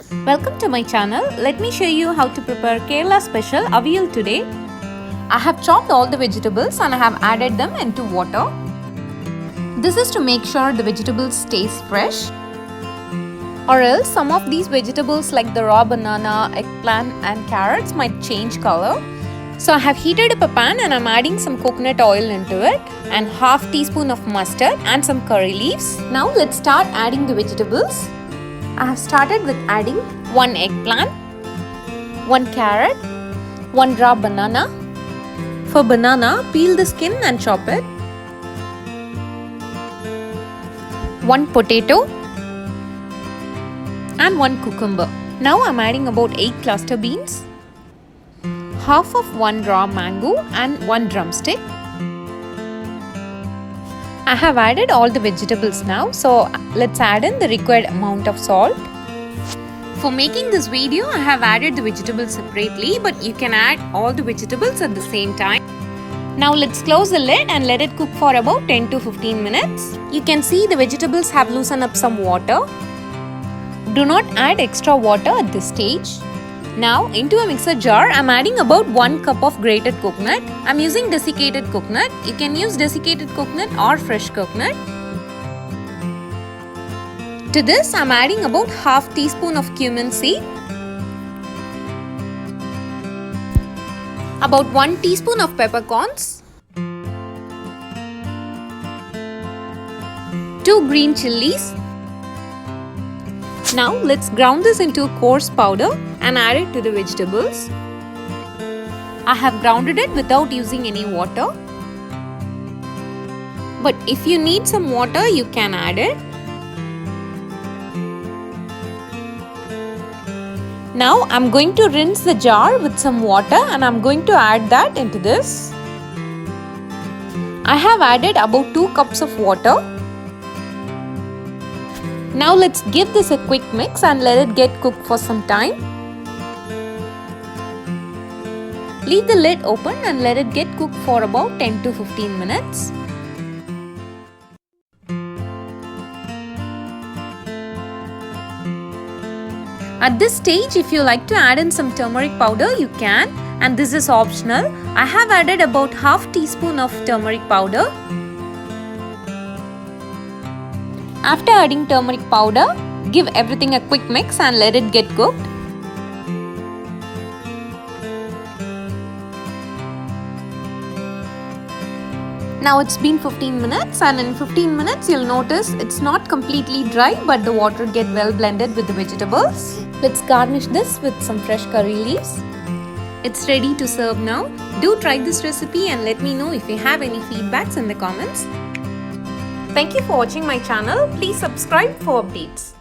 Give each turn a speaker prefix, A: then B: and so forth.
A: Welcome to my channel. Let me show you how to prepare Kerala special Aviyal today. I have chopped all the vegetables and I have added them into water. This is to make sure the vegetables stays fresh. Or else some of these vegetables like the raw banana, eggplant and carrots might change color. So I have heated up a pan and I'm adding some coconut oil into it and half teaspoon of mustard and some curry leaves. Now let's start adding the vegetables. I have started with adding 1 eggplant, 1 carrot, 1 raw banana. For banana, peel the skin and chop it. 1 potato and 1 cucumber. Now I'm adding about 8 cluster beans, half of 1 raw mango and 1 drumstick. I have added all the vegetables now, so let's add in the required amount of salt. For making this video, I have added the vegetables separately, but you can add all the vegetables at the same time. Now let's close the lid and let it cook for about 10 to 15 minutes. You can see the vegetables have loosened up some water. Do not add extra water at this stage. Now into a mixer jar, I'm adding about 1 cup of grated coconut. I'm using desiccated coconut. You can use desiccated coconut or fresh coconut. To this, I'm adding about half teaspoon of cumin seed, about 1 teaspoon of peppercorns, 2 green chillies. Now let's ground this into a coarse powder and add it to the vegetables. I have grounded it without using any water. But if you need some water, you can add it. Now I'm going to rinse the jar with some water and I'm going to add that into this. I have added about 2 cups of water. Now let's give this a quick mix and let it get cooked for some time. Leave the lid open and let it get cooked for about 10 to 15 minutes. At this stage, if you like to add in some turmeric powder, you can, and this is optional. I have added about half teaspoon of turmeric powder. After adding turmeric powder, give everything a quick mix and let it get cooked. Now it's been 15 minutes and in 15 minutes you'll notice it's not completely dry but the water get well blended with the vegetables. Let's garnish this with some fresh curry leaves. It's ready to serve now. Do try this recipe and let me know if you have any feedbacks in the comments. Thank you for watching my channel. Please subscribe for updates.